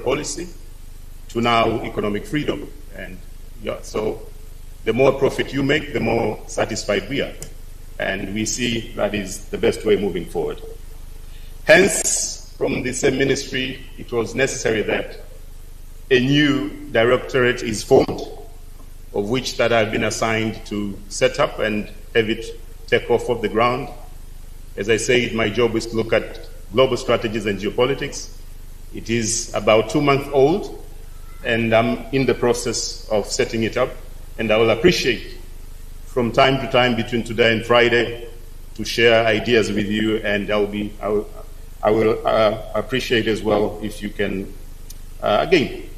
policy to now economic freedom. And so the more profit you make, the more satisfied we are. And we see that is the best way moving forward. Hence, from the same ministry, it was necessary that a new directorate is formed, of which that I've been assigned to set up and have it take off the ground. As I said, my job is to look at global strategies and geopolitics. It is about 2 months old, and I'm in the process of setting it up. And I will appreciate from time to time between today and Friday to share ideas with you, and I will appreciate as well if you can, again,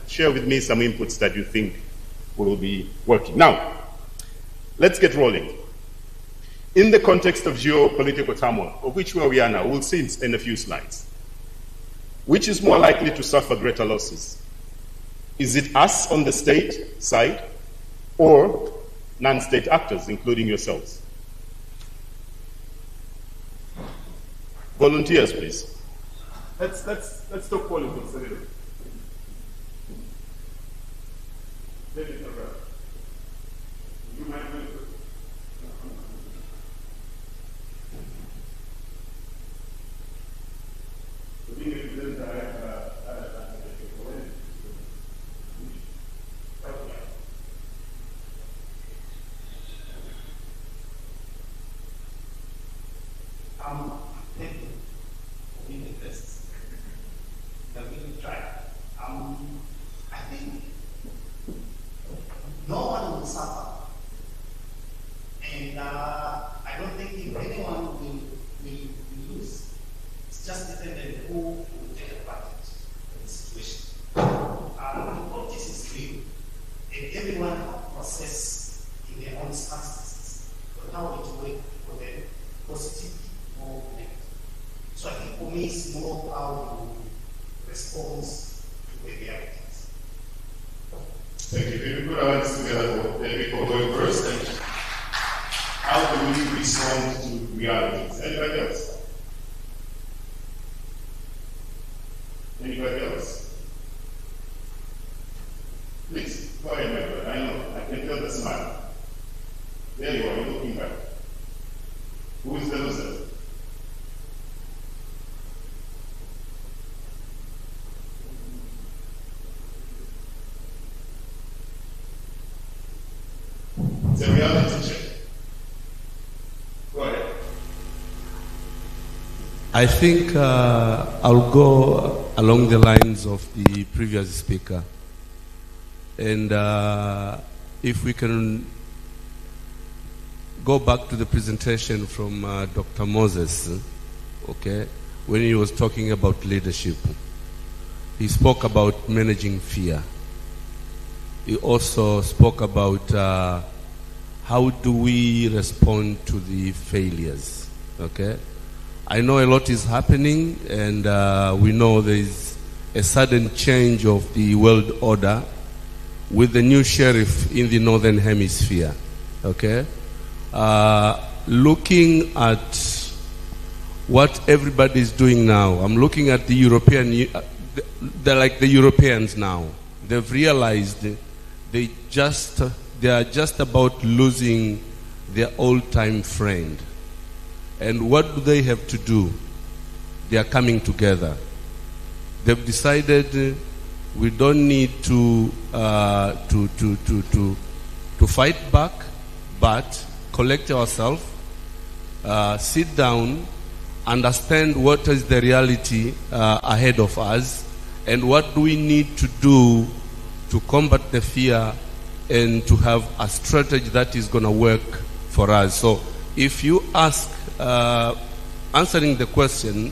share with me some inputs that you think will be working. Now, let's get rolling. In the context of geopolitical turmoil, of which where we are now, we'll see in a few slides, which is more likely to suffer greater losses? Is it us on the state side or non-state actors, including yourselves? Volunteers, please. Let's talk politics a little bit. You might I think no one will suffer, and I don't think if anyone will lose. It's just dependent who will take advantage of the situation. Politics is real, and everyone has process in their own circumstances on how it works for them, positive or negative. So I think for me, it's more how to respond to the realities. Thank you. Can we put our hands together for people going first? And how do we respond to realities? Anybody else? Anybody else? Please, go ahead, my brother. I know. I can tell the smile. There you are. You're looking back. Who is the loser? It's a reality check. Go ahead. I think I'll go along the lines of the previous speaker. And if we can go back to the presentation from Dr. Moses, okay, when he was talking about leadership, he spoke about managing fear. He also spoke about how do we respond to the failures, okay? I know a lot is happening, and we know there is a sudden change of the world order with the new sheriff in the Northern Hemisphere, okay? Looking at what everybody is doing now, I'm looking at the European, they're like the Europeans now. They've realized they are just about losing their old-time friend. And what do they have to do? They are coming together. They've decided we don't need to fight back, but collect ourselves, sit down, understand what is the reality ahead of us, and what do we need to do to combat the fear and to have a strategy that is going to work for us. So if you ask, answering the question,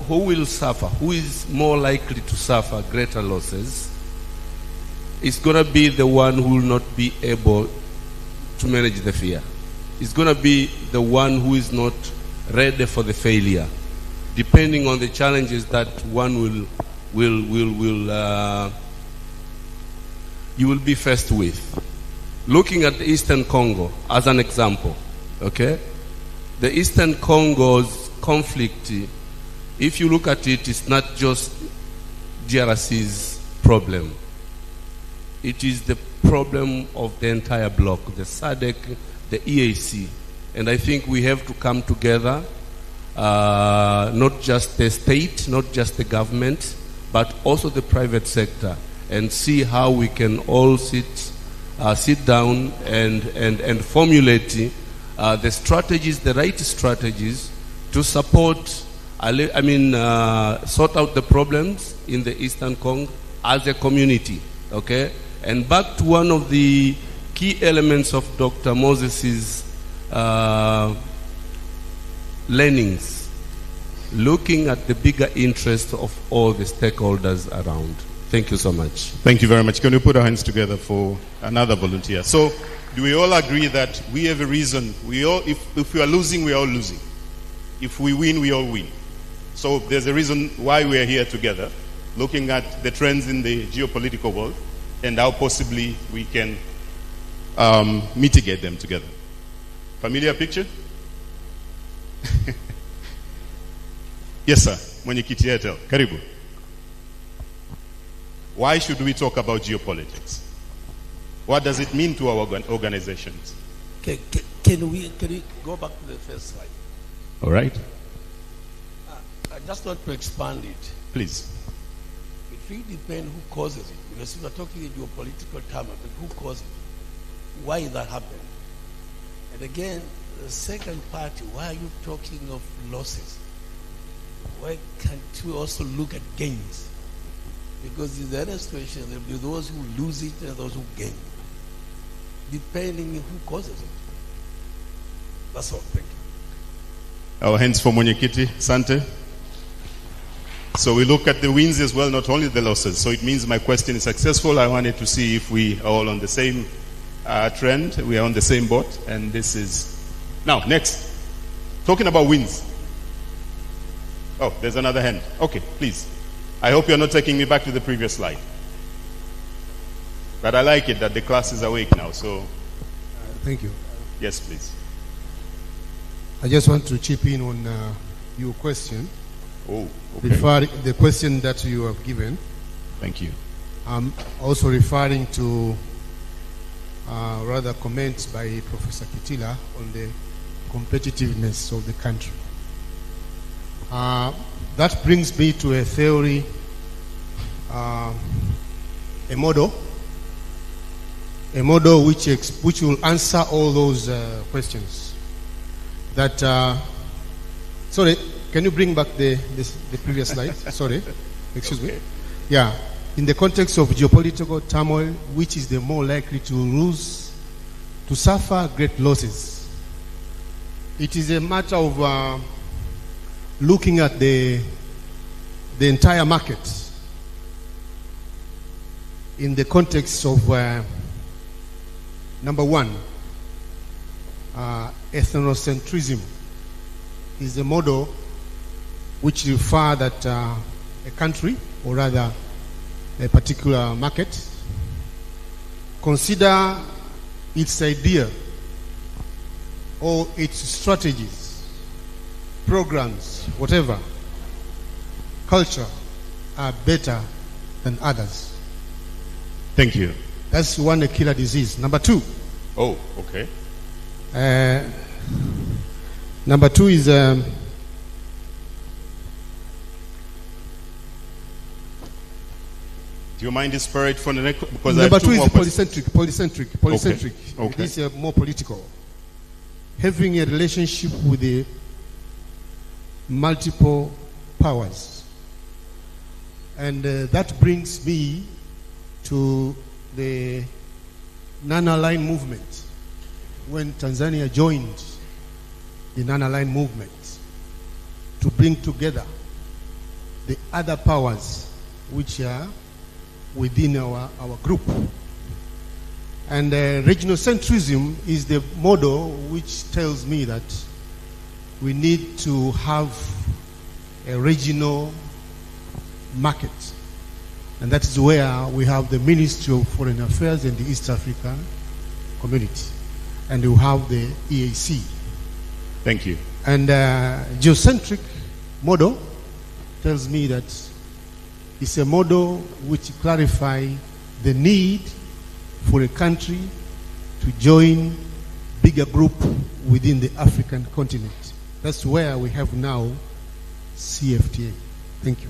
who will suffer? Who is more likely to suffer greater losses? It's going to be the one who will not be able to manage the fear. It's going to be the one who is not ready for the failure, depending on the challenges that one you will be faced with. Looking at the Eastern Congo as an example, okay? The Eastern Congo's conflict, if you look at it, it's not just GRC's problem. It is the problem of the entire bloc, the SADC, the EAC. And I think we have to come together, not just the state, not just the government, but also the private sector, and see how we can all sit down and formulate the strategies, the right strategies to support, sort out the problems in the Eastern Congo as a community, okay? And back to one of the key elements of Dr. Moses's learnings, looking at the bigger interest of all the stakeholders around. Thank you so much. Thank you very much. Can we put our hands together for another volunteer? So, do we all agree that we have a reason? If we are losing, we are all losing. If we win, we all win. So there's a reason why we are here together, looking at the trends in the geopolitical world and how possibly we can mitigate them together. Familiar picture? Yes, sir. Mwenyekiti Airtel. Karibu. Why should we talk about geopolitics? What does it mean to our organizations? Can we go back to the first slide? All right. I just want to expand it. Please. It really depends who causes it. Because if we're talking in geopolitical terms, who caused it? Why that happened? And again, the second part, why are you talking of losses? Why can't we also look at gains? Because in the other situation, there will be those who lose it and those who gain, depending on who causes it. That's all. Thank you. Our hands for Mwenyekiti. Sante. So we look at the wins as well, not only the losses. So it means my question is successful. I wanted to see if we are all on the same trend. We are on the same boat. And this is... Now, next. Talking about wins. Oh, there's another hand. Okay, please. I hope you're not taking me back to the previous slide. But I like it that the class is awake now, so... Thank you. Yes, please. I just want to chip in on your question. Oh, okay. Referring the question that you have given. Thank you. I'm also referring to rather comments by Professor Kitila on the competitiveness of the country. That brings me to a theory, a model which will answer all those questions. That sorry, can you bring back the previous slide? Sorry, excuse me. Yeah, in the context of geopolitical turmoil, which is the more likely to suffer great losses? It is a matter of looking at the entire market in the context of number one, ethnocentrism is a model which refers that a country, or rather a particular market, consider its idea or its strategies, programs, whatever, culture, are better than others. Thank you. That's one killer disease. Number two. Oh, okay. Number two is do you mind the spirit for the next? Because number two is polycentric. Polycentric. Okay. This is more political. Having a relationship with the multiple powers. And that brings me to the non-aligned movement. When Tanzania joined the non-aligned movement to bring together the other powers which are within our group. And regional centrism is the model which tells me that we need to have a regional market. And that is where we have the Ministry of Foreign Affairs and the East African Community. And we have the EAC. Thank you. And geocentric model tells me that is a model which clarifies the need for a country to join bigger group within the African continent. That's where we have now CFTA. Thank you.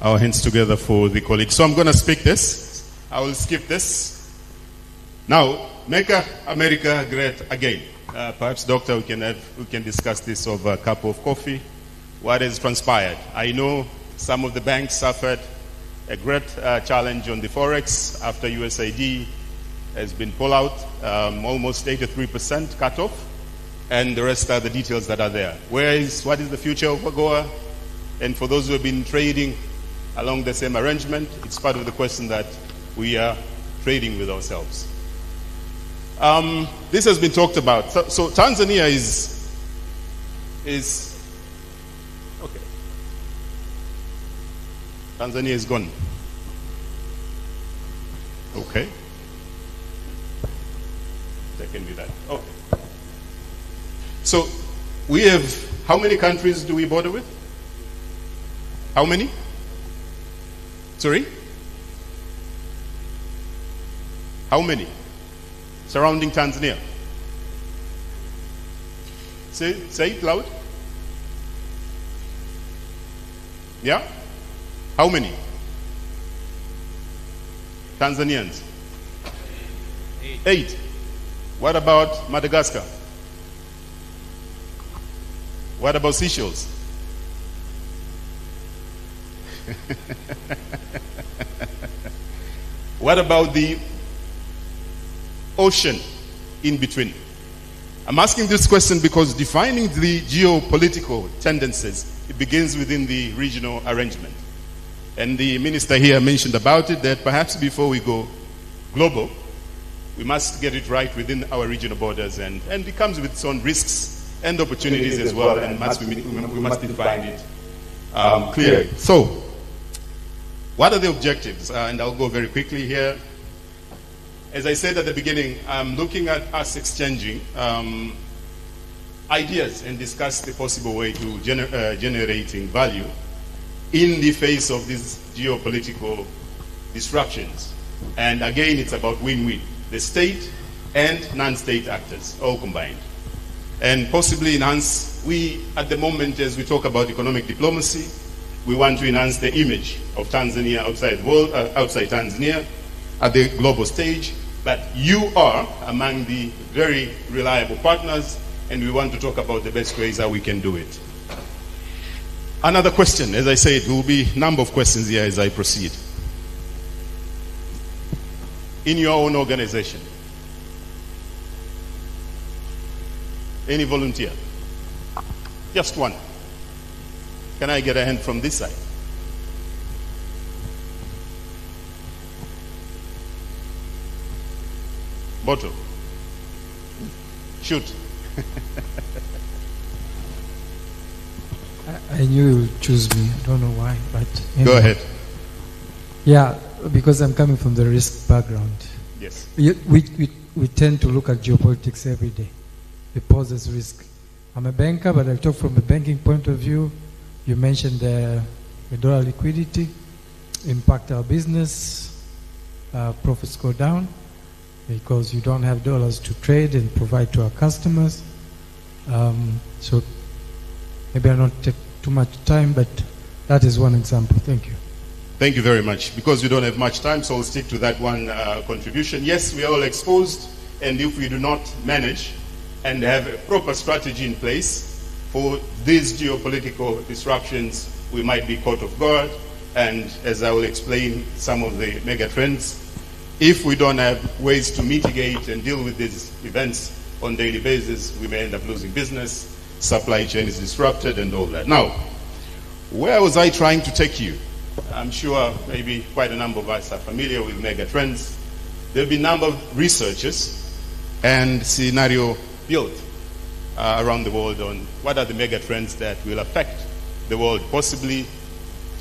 Our hands together for the colleagues. So I'm going to speak this. I will skip this. Now, make America great again. Perhaps, Doctor, we can discuss this over a cup of coffee. What has transpired? I know some of the banks suffered a great challenge on the forex after USAID has been pulled out, almost 83% cut off, and the rest are the details that are there. What is the future of AGOA? And for those who have been trading along the same arrangement, it's part of the question that we are trading with ourselves. This has been talked about. So Tanzania is okay. Tanzania is gone. Okay. That can be that. Okay. So we have, how many countries do we border with? How many? Sorry? How many? Surrounding Tanzania. Say it loud. Yeah? How many? Tanzanians? 8. What about Madagascar? What about Seychelles? What about the ocean in between? I'm asking this question because defining the geopolitical tendencies, it begins within the regional arrangement. And the minister here mentioned about it, that perhaps before we go global, we must get it right within our regional borders, and it comes with its own risks and opportunities as well, and we must define it clearly. So, what are the objectives? And I'll go very quickly here. As I said at the beginning, I'm looking at us exchanging ideas and discuss the possible way to generating value in the face of these geopolitical disruptions. And again, it's about win-win. The state and non-state actors, all combined. And possibly enhance, at the moment, as we talk about economic diplomacy, we want to enhance the image of Tanzania outside the world, outside Tanzania, at the global stage. But you are among the very reliable partners, and we want to talk about the best ways how we can do it. Another question, as I said, there will be a number of questions here as I proceed. In your own organization, any volunteer? Just one. Can I get a hand from this side? Boto. Shoot. I knew you would choose me. I don't know why, but anyway. Go ahead. Yeah, because I'm coming from the risk background. Yes. We tend to look at geopolitics every day. It poses risk. I'm a banker, but I'll talk from a banking point of view. You mentioned the dollar liquidity, impact our business, profits go down because you don't have dollars to trade and provide to our customers. So maybe I'll not take too much time, but that is one example. Thank you. Thank you very much. Because we don't have much time, so I'll stick to that one contribution. Yes, we are all exposed, and if we do not manage and have a proper strategy in place for these geopolitical disruptions, we might be caught off guard. And as I will explain some of the mega trends, if we don't have ways to mitigate and deal with these events on a daily basis, we may end up losing business, supply chain is disrupted, and all that. Now, where was I trying to take you? I'm sure maybe quite a number of us are familiar with mega trends. There have been a number of researchers and scenario built around the world on what are the mega trends that will affect the world possibly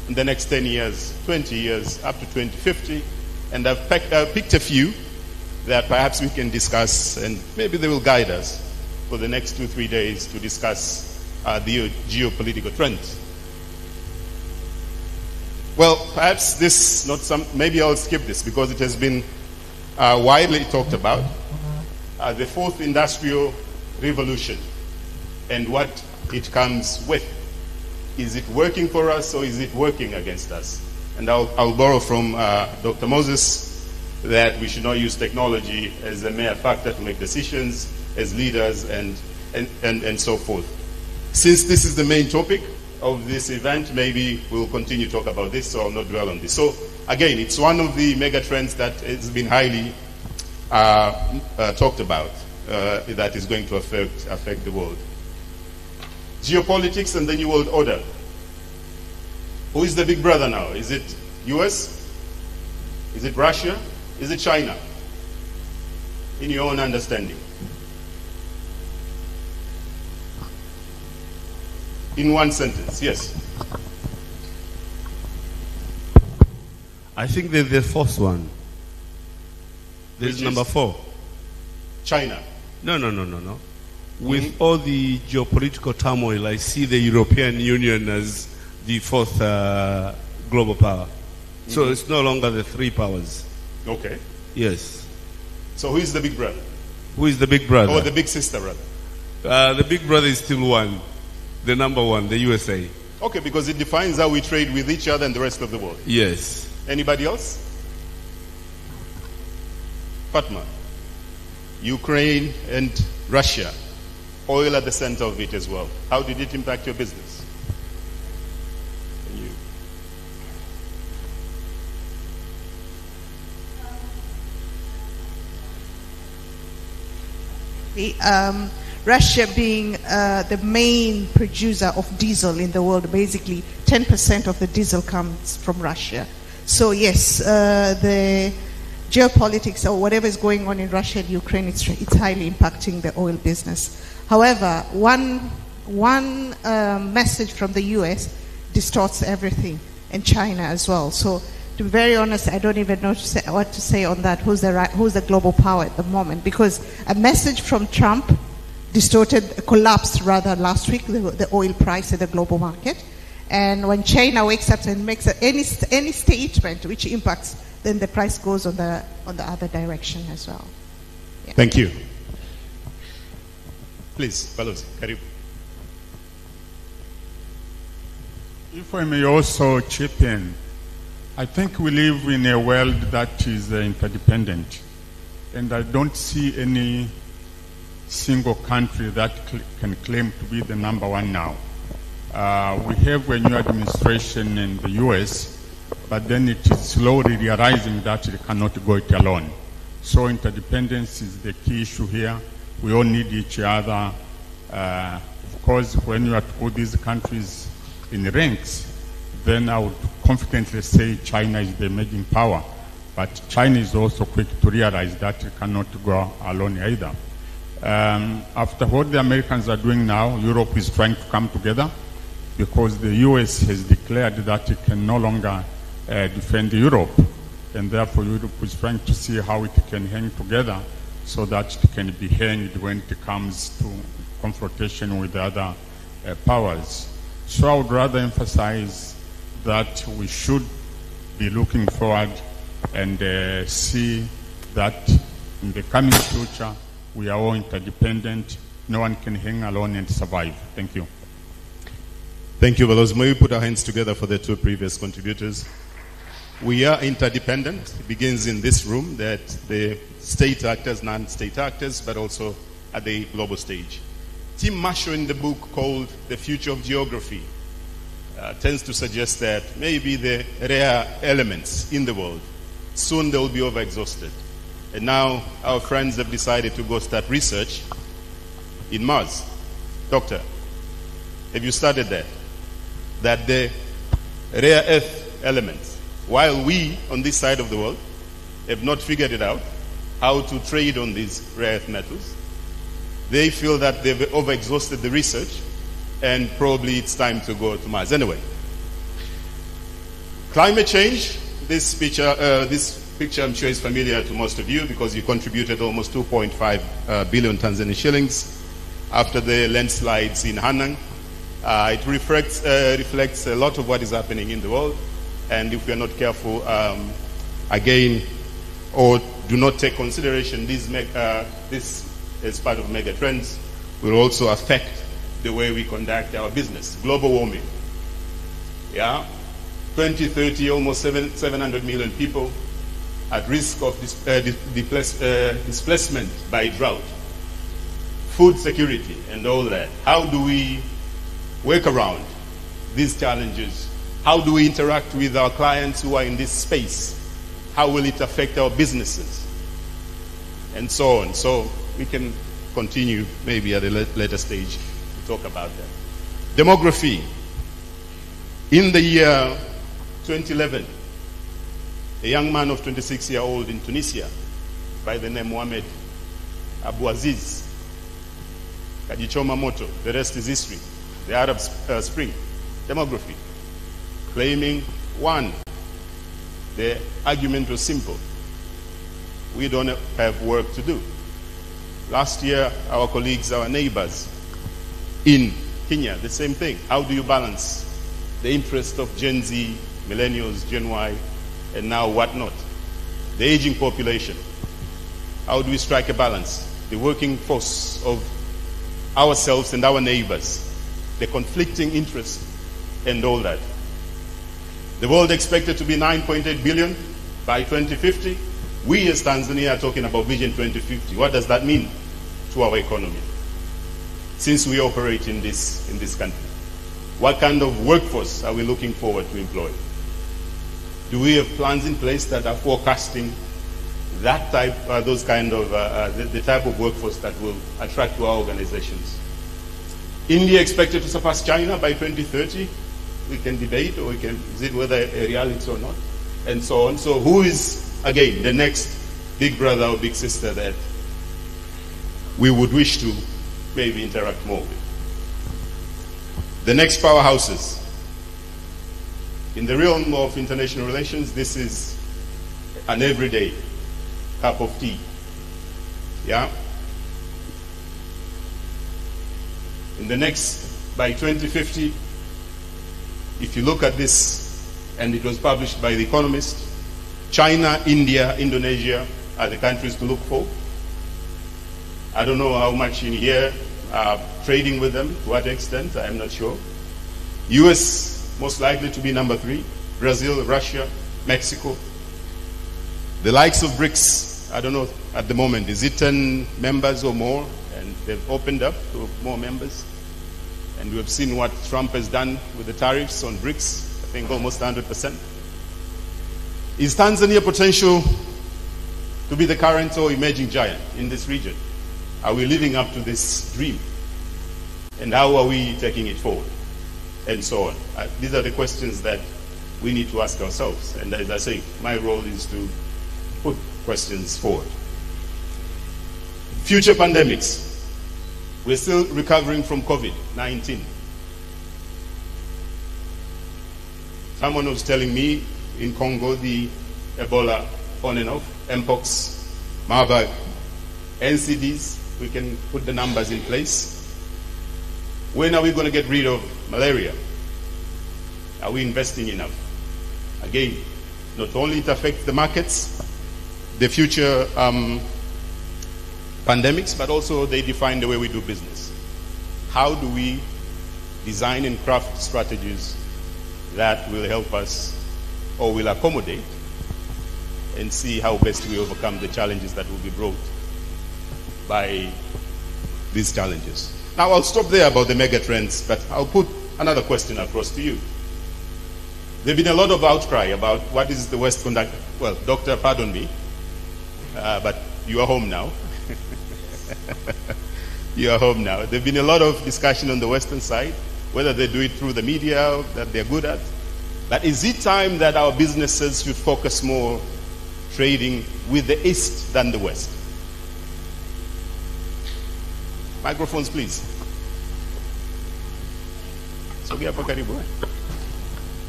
in the next 10 years, 20 years, up to 2050. And I've picked a few that perhaps we can discuss, and maybe they will guide us for the next 2-3 days to discuss the geopolitical trends. Well, perhaps this not some. Maybe I'll skip this because it has been widely talked about. The fourth industrial revolution and what it comes with. Is it working for us or is it working against us? And I'll borrow from Dr. Moses that we should not use technology as a mere factor to make decisions as leaders and so forth. Since this is the main topic of this event, maybe we'll continue to talk about this, so I'll not dwell on this. So again, it's one of the mega trends that has been highly talked about that is going to affect the world. Geopolitics and the New World Order. Who is the big brother now? Is it US? Is it Russia? Is it China? In your own understanding. In one sentence, yes. I think there's the fourth one. There's number 4. China. No. With all the geopolitical turmoil, I see the European Union as the fourth global power. So it's no longer the 3 powers. Okay. Yes. So who is the big brother? Who is the big brother? Or the big sister, rather? The big brother is still one. The number 1, the USA. Okay, because it defines how we trade with each other and the rest of the world. Yes. Anybody else? Fatma. Ukraine and Russia. Oil at the center of it as well. How did it impact your business? Russia being the main producer of diesel in the world, basically 10% of the diesel comes from Russia. So yes, the geopolitics or whatever is going on in Russia and Ukraine, it's highly impacting the oil business. However, one message from the US distorts everything, and China as well. So to be very honest, I don't even know what to say on that. Who's the global power at the moment? Because a message from Trump collapsed rather last week, the oil price at the global market. And when China wakes up and makes any statement which impacts, then the price goes on the other direction as well. Yeah. Thank you. Please, Balozi, Karibu. If I may also chip in, I think we live in a world that is interdependent, and I don't see any single country that can claim to be the number 1 now. We have a new administration in the US, but then it is slowly realizing that it cannot go it alone. So interdependence is the key issue here. We all need each other. Of course, when you are to put these countries in ranks, then I would confidently say China is the emerging power. But China is also quick to realize that it cannot go alone either. After what the Americans are doing now, Europe is trying to come together because the US has declared that it can no longer defend Europe. And therefore Europe is trying to see how it can hang together so that it can be hanged when it comes to confrontation with other powers. So I would rather emphasize that we should be looking forward and see that in the coming future we are all interdependent. No one can hang alone and survive. Thank you. Thank you, Balozi. May we put our hands together for the 2 previous contributors. We are interdependent. It begins in this room, that the state actors, non-state actors, but also at the global stage. Tim Marshall, in the book called The Future of Geography, tends to suggest that maybe the rare elements in the world, soon they will be overexhausted. And now our friends have decided to go start research in Mars. Doctor, have you studied that? That the rare earth elements, while we on this side of the world have not figured it out, how to trade on these rare earth metals, they feel that they've overexhausted the research and probably it's time to go to Mars. Anyway, climate change, this picture I'm sure is familiar to most of you because you contributed almost 2.5 billion Tanzanian shillings after the landslides in Hanang. It reflects a lot of what is happening in the world. And if we are not careful, again, or do not take consideration this as part of mega trends, will also affect the way we conduct our business. Global warming. Yeah? 2030, almost 700 million people at risk of displacement by drought. Food security and all that. How do we work around these challenges? How do we interact with our clients who are in this space? How will it affect our businesses? And so on. So we can continue maybe at a later stage to talk about that. Demography. In the year 2011, a young man of 26-year-old in Tunisia by the name Mohamed Abu Aziz Kajichoma Moto, the rest is history, the Arab Spring, demography, claiming one, the argument was simple. We don't have work to do. Last year, our colleagues, our neighbors in Kenya, the same thing. How do you balance the interest of Gen Z, millennials, Gen Y, and now whatnot? The aging population. How do we strike a balance? The working force of ourselves and our neighbors, the conflicting interests, and all that. The world expected to be 9.8 billion by 2050. We as Tanzania are talking about Vision 2050. What does that mean to our economy? Since we operate in this country, what kind of workforce are we looking forward to employ? Do we have plans in place that are forecasting that type, those kind of, the type of workforce that will attract to our organizations? India expected to surpass China by 2030. We can debate, or is it whether a reality or not, and so on. So who is, again, the next big brother or big sister that we would wish to maybe interact more with? The next powerhouses. In the realm of international relations, this is an everyday cup of tea. Yeah? In the next, by 2050, if you look at this, and it was published by The Economist, China, India, Indonesia are the countries to look for. I don't know how much in here are trading with them, to what extent, I'm not sure. US, most likely to be number 3. Brazil, Russia, Mexico. The likes of BRICS, I don't know at the moment, is it 10 members or more? And they've opened up to more members. And we have seen what Trump has done with the tariffs on BRICS, I think almost 100%. Is Tanzania potential to be the current or emerging giant in this region? Are we living up to this dream? And how are we taking it forward? And so on. These are the questions that we need to ask ourselves. And as I say, my role is to put questions forward. Future pandemics. We're still recovering from COVID-19. Someone was telling me in Congo, the Ebola on and off, Mpox, Marburg, NCDs, we can put the numbers in place. When are we going to get rid of malaria? Are we investing enough? Again, not only it affects the markets, the future pandemics, but also they define the way we do business. How do we design and craft strategies that will help us or will accommodate and see how best we overcome the challenges that will be brought by these challenges? Now I'll stop there about the mega trends, but I'll put another question across to you. There's been a lot of outcry about what is the West conducting. Well, doctor, pardon me, but you are home now. You are home now. There's been a lot of discussion on the Western side, whether they do it through the media that they're good at. But is it time that our businesses should focus more trading with the East than the West? Microphones, please. Sogea hapa karibu.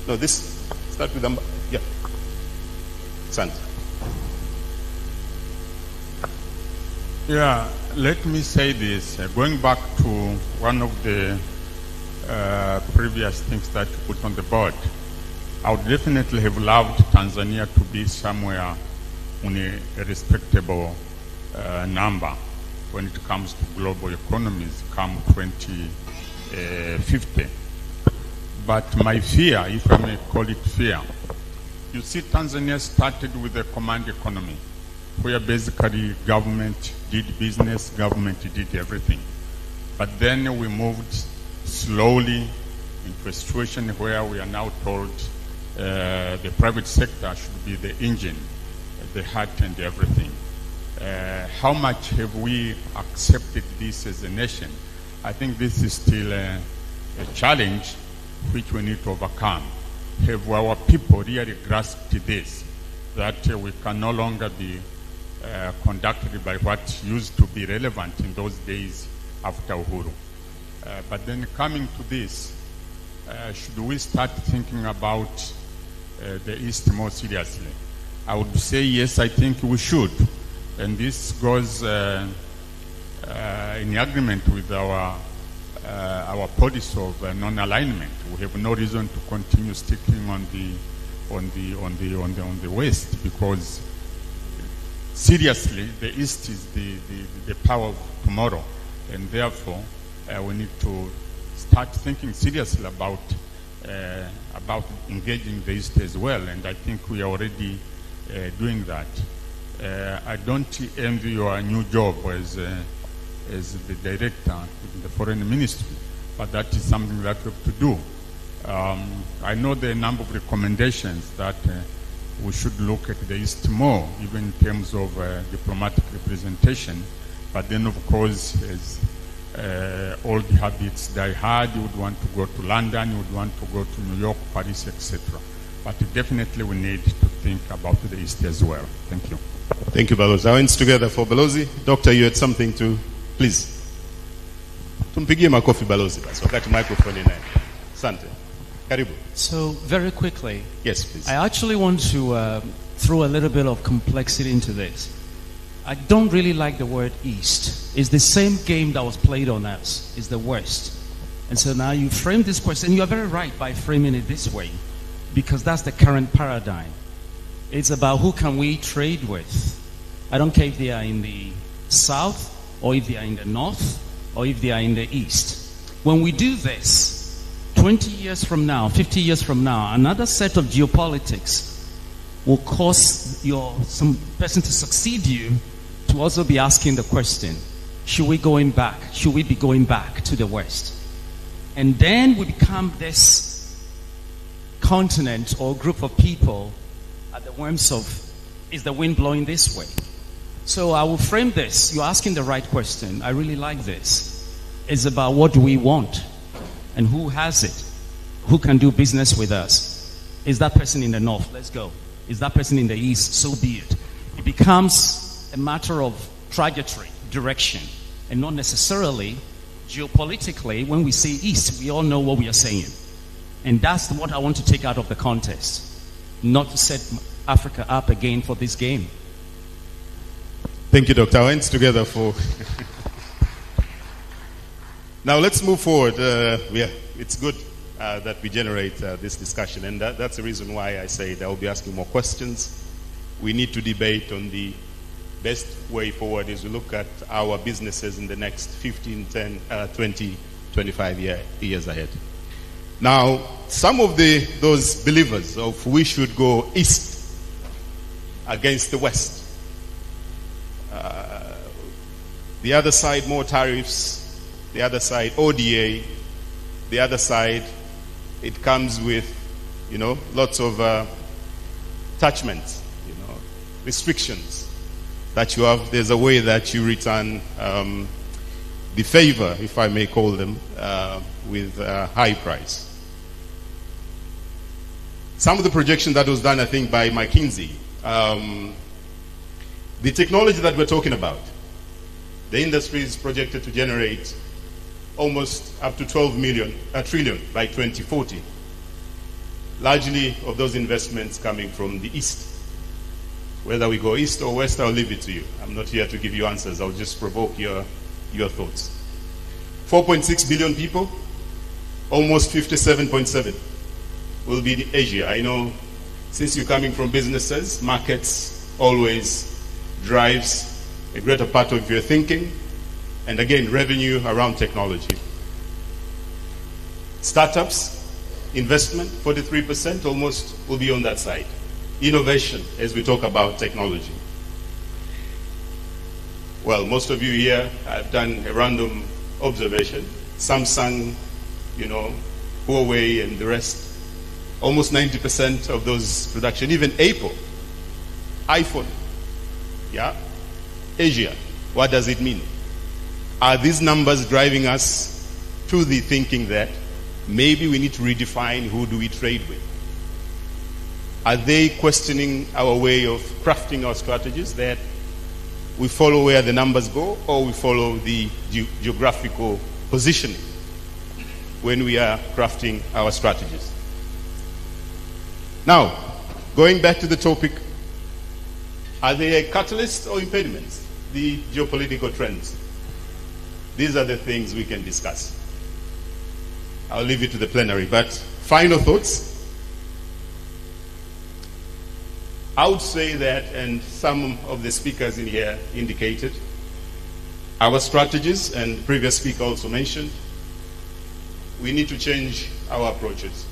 No, this start with them. Yeah. Santa. Yeah, let me say this. Going back to one of the previous things that you put on the board, I would definitely have loved Tanzania to be somewhere on a respectable number when it comes to global economies come 2050. But my fear, if I may call it fear, you see, Tanzania started with a command economy, where basically government did business, government did everything. But then we moved slowly into a situation where we are now told the private sector should be the engine, the heart and everything. How much have we accepted this as a nation? I think this is still a challenge which we need to overcome. Have our people really grasped this, that we can no longer be conducted by what used to be relevant in those days after Uhuru? But then coming to this, should we start thinking about the East more seriously? I would say yes, I think we should. And this goes in agreement with our policy of non-alignment. We have no reason to continue sticking on the West, because seriously, the East is the power of tomorrow, and therefore we need to start thinking seriously about engaging the East as well. And I think we are already doing that. I don't envy your new job as the director in the foreign ministry, but that is something that we have to do. I know there are a number of recommendations that we should look at the East more, even in terms of diplomatic representation. But then, of course, as old habits die hard, you would want to go to London, you would want to go to New York, Paris, etc. But definitely we need to think about the East as well. Thank you. Thank you, Balozi. Our hands together for Balozi. Doctor, you had something to, please. Tumpigie makofi Balozi basi wakati microphone inaye. Asante. Karibu. So very quickly. Yes, please. I actually want to throw a little bit of complexity into this. I don't really like the word East. It's the same game that was played on us. It's the West. And so now you frame this question. You are very right by framing it this way, because that's the current paradigm. It's about who can we trade with. I don't care if they are in the South, or if they are in the North, or if they are in the East. When we do this, 20 years from now, 50 years from now, another set of geopolitics will cause some person to succeed you to also be asking the question, should we be going back to the West? And then we become this continent or group of people at the whims of, is the wind blowing this way? So I will frame this. You're asking the right question. I really like this. It's about what do we want and who has it? Who can do business with us? Is that person in the North? Let's go. Is that person in the East? So be it. It becomes a matter of trajectory, direction, and not necessarily geopolitically. When we say East, we all know what we are saying. And that's what I want to take out of the contest, not to set Africa up again for this game. Thank you, Dr. Our hands together for... Now let's move forward. It's good that we generate this discussion, and that's the reason why I say that I will be asking more questions. We need to debate on the best way forward as we look at our businesses in the next 15, 10, 20, 25 years ahead. Now, some of those believers of we should go east against the West. The other side, more tariffs. The other side, ODA. The other side, it comes with, lots of attachments, restrictions that you have. There's a way that you return the favor, if I may call them, with a high price. Some of the projection that was done, I think, by McKinsey, the technology that we're talking about, the industry is projected to generate almost up to 12 trillion by 2040. Largely of those investments coming from the East. Whether we go East or West, I'll leave it to you. I'm not here to give you answers. I'll just provoke your thoughts. 4.6 billion people, almost 57.7 will be Asia. I know since you're coming from businesses, markets always drives a greater part of your thinking, and again, revenue around technology. Startups, investment, 43% almost will be on that side. Innovation, as we talk about technology. Well, most of you here have done a random observation. Samsung, Huawei and the rest, almost 90% of those production, even Apple, iPhone, yeah? Asia, what does it mean? Are these numbers driving us to the thinking that maybe we need to redefine who do we trade with? Are they questioning our way of crafting our strategies, that we follow where the numbers go, or we follow the geographical positioning when we are crafting our strategies? Now, going back to the topic, are they a catalyst or impediments? The geopolitical trends. These are the things we can discuss. I'll leave it to the plenary, but final thoughts. I would say that, and some of the speakers in here indicated, our strategies, and previous speaker also mentioned, we need to change our approaches.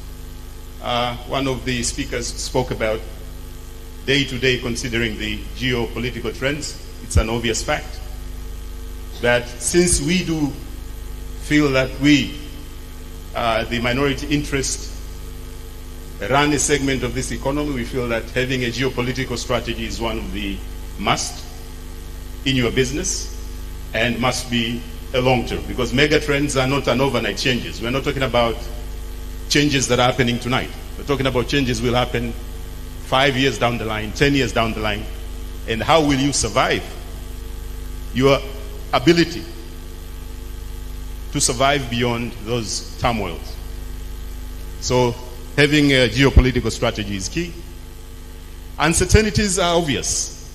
One of the speakers spoke about day-to-day considering the geopolitical trends. It's an obvious fact that since we do feel that we, the minority interest, run a segment of this economy, we feel that having a geopolitical strategy is one of the must in your business, and must be a long term, because mega trends are not an overnight changes. We're not talking about changes that are happening tonight. We're talking about changes will happen 5 years down the line, 10 years down the line. And how will you survive? Your ability to survive beyond those turmoils. So having a geopolitical strategy is key. Uncertainties are obvious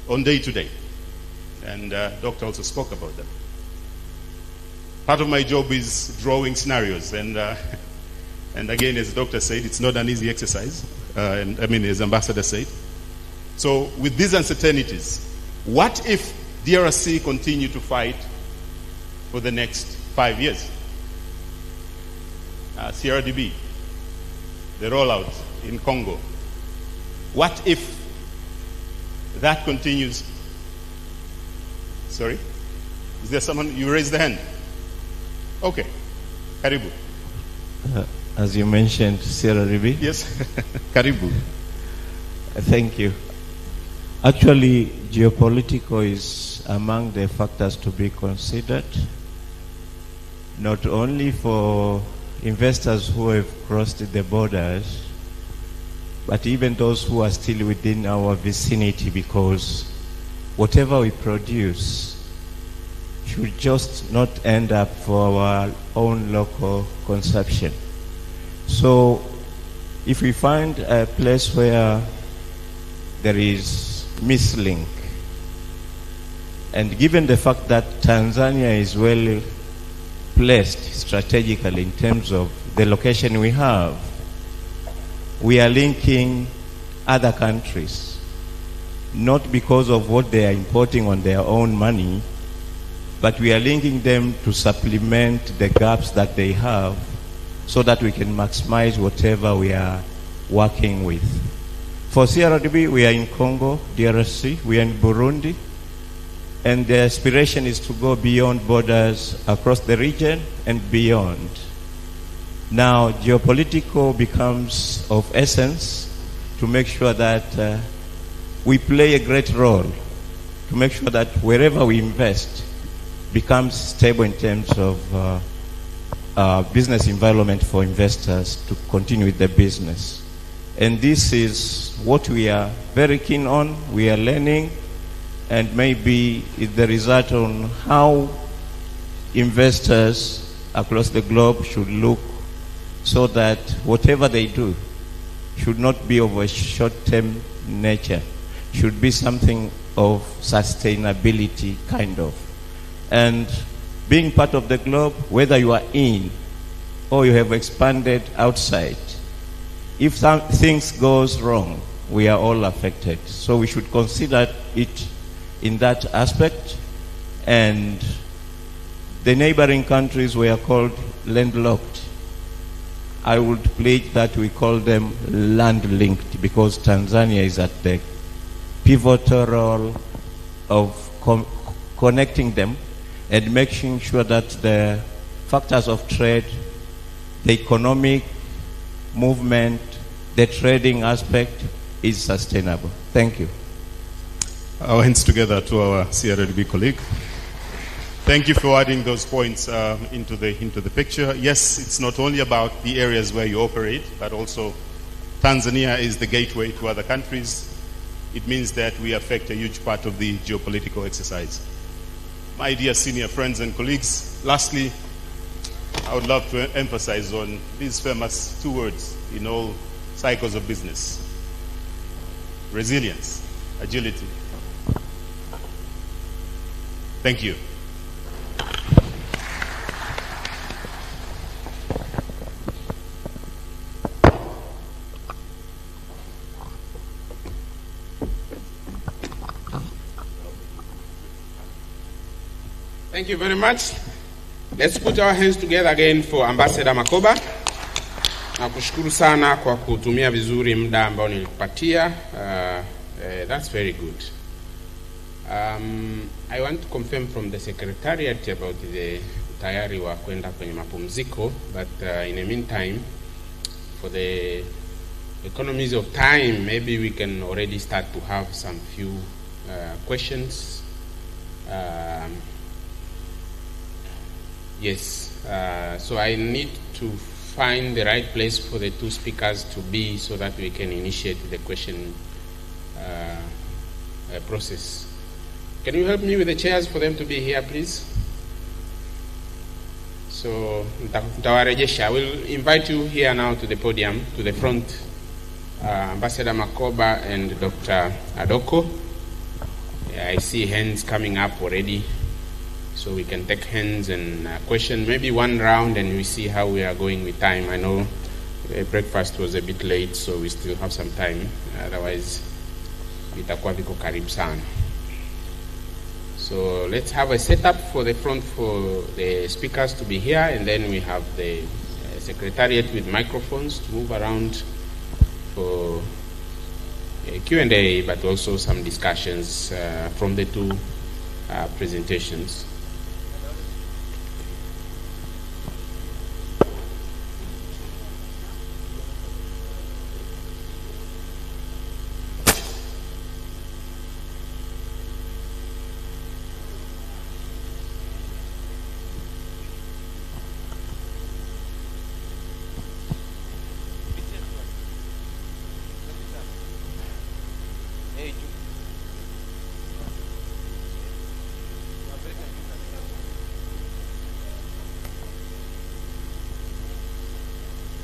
on day to day. And Doctor also spoke about them. Part of my job is drawing scenarios. And again, as the doctor said, it's not an easy exercise. As Ambassador said. So with these uncertainties, what if DRC continue to fight for the next 5 years? CRDB, the rollout in Congo. What if that continues? Sorry? Is there someone? You raised the hand. Okay. Karibu. As you mentioned, Sierra Leone. Yes. Karibu. Thank you. Actually, geopolitical is among the factors to be considered, not only for investors who have crossed the borders, but even those who are still within our vicinity, because whatever we produce should just not end up for our own local consumption. So if we find a place where there is mislink, and given the fact that Tanzania is well placed strategically in terms of the location we have, we are linking other countries, not because of what they are importing on their own money, but we are linking them to supplement the gaps that they have so that we can maximize whatever we are working with. For CRDB, we are in Congo, DRC, we are in Burundi, and the aspiration is to go beyond borders across the region and beyond. Now, geopolitical becomes of essence to make sure that we play a great role, to make sure that wherever we invest becomes stable in terms of business environment for investors to continue with the business. And this is what we are very keen on. We are learning, and maybe it's the result on how investors across the globe should look, so that whatever they do should not be of a short-term nature, should be something of sustainability kind of. And being part of the globe, whether you are in or you have expanded outside, if some things goes wrong, we are all affected. So we should consider it in that aspect. And the neighboring countries were called landlocked. I would pledge that we call them land-linked, because Tanzania is at the pivotal role of connecting them and making sure that the factors of trade, the economic movement, the trading aspect is sustainable. Thank you. Our hands together to our CRDB colleague. Thank you for adding those points into the picture. Yes, it's not only about the areas where you operate, but also Tanzania is the gateway to other countries. It means that we affect a huge part of the geopolitical exercise. My dear senior friends and colleagues, lastly, I would love to emphasize on these famous two words in all cycles of business: resilience, agility. Thank you. Thank you very much. Let's put our hands together again for Ambassador Makoba. Nakushukuru sana kwa kutumia vizuri muda ambao nilikupatia. That's very good. I want to confirm from the Secretariat about the tayari wa kwenda kwenye mapumziko, but in the meantime, for the economies of time, maybe we can already start to have some few questions. Yes, so I need to find the right place for the two speakers to be so that we can initiate the question process. Can you help me with the chairs for them to be here, please? So, I will invite you here now to the podium, to the front, Ambassador Makoba and Dr. Adoko. Yeah, I see hands coming up already. So we can take hands and question, maybe one round, and we see how we are going with time. I know breakfast was a bit late, so we still have some time. Otherwise, itakuwa viko karibu sana. So let's have a setup for the front for the speakers to be here, and then we have the Secretariat with microphones to move around for Q&A, but also some discussions from the two presentations.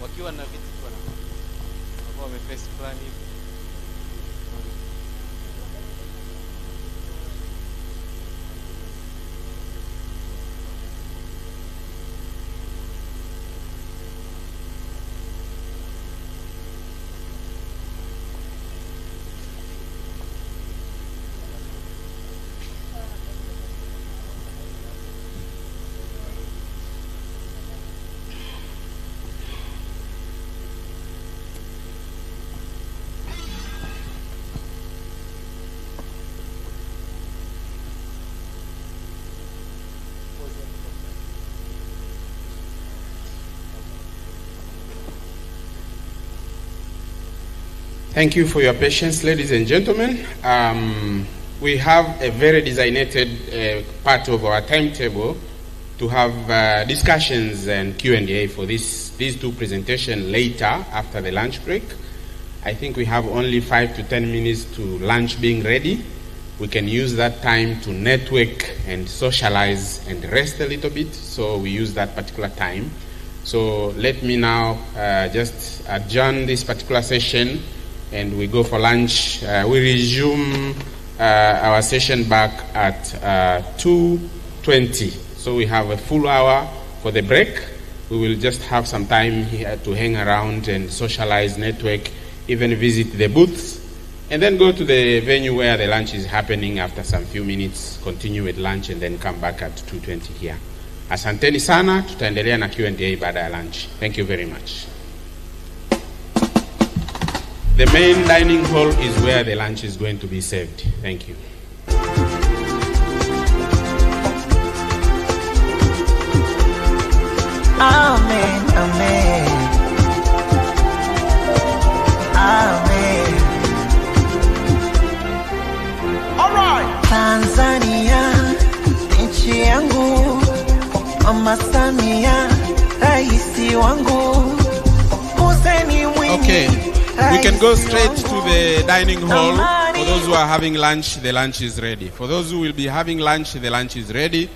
wakiwa na vitu kwa wamefesi fulani hivi. Thank you for your patience, ladies and gentlemen. We have a very designated part of our timetable to have discussions and Q&A for these two presentations later after the lunch break. I think we have only 5 to 10 minutes to lunch being ready. We can use that time to network and socialize and rest a little bit, so we use that particular time. So let me now just adjourn this particular session and we go for lunch. We resume our session back at 2:20. So we have a full hour for the break, We will just have some time here to hang around and socialize, network, even visit the booths, and then go to the venue where the lunch is happening after some few minutes, continue with lunch, and then come back at 2:20 here. Asanteni sana, tutaendelea na Q&A baada ya lunch. Thank you very much. The main dining hall is where the lunch is going to be served. Thank you. Amen, amen. Amen. All right. Tanzania, nchi yangu, Mama Samia, raisi wangu, Hussein Mwinyi. Okay, we can go straight to the dining hall. For those who are having lunch, the lunch is ready. For those who will be having lunch, the lunch is ready.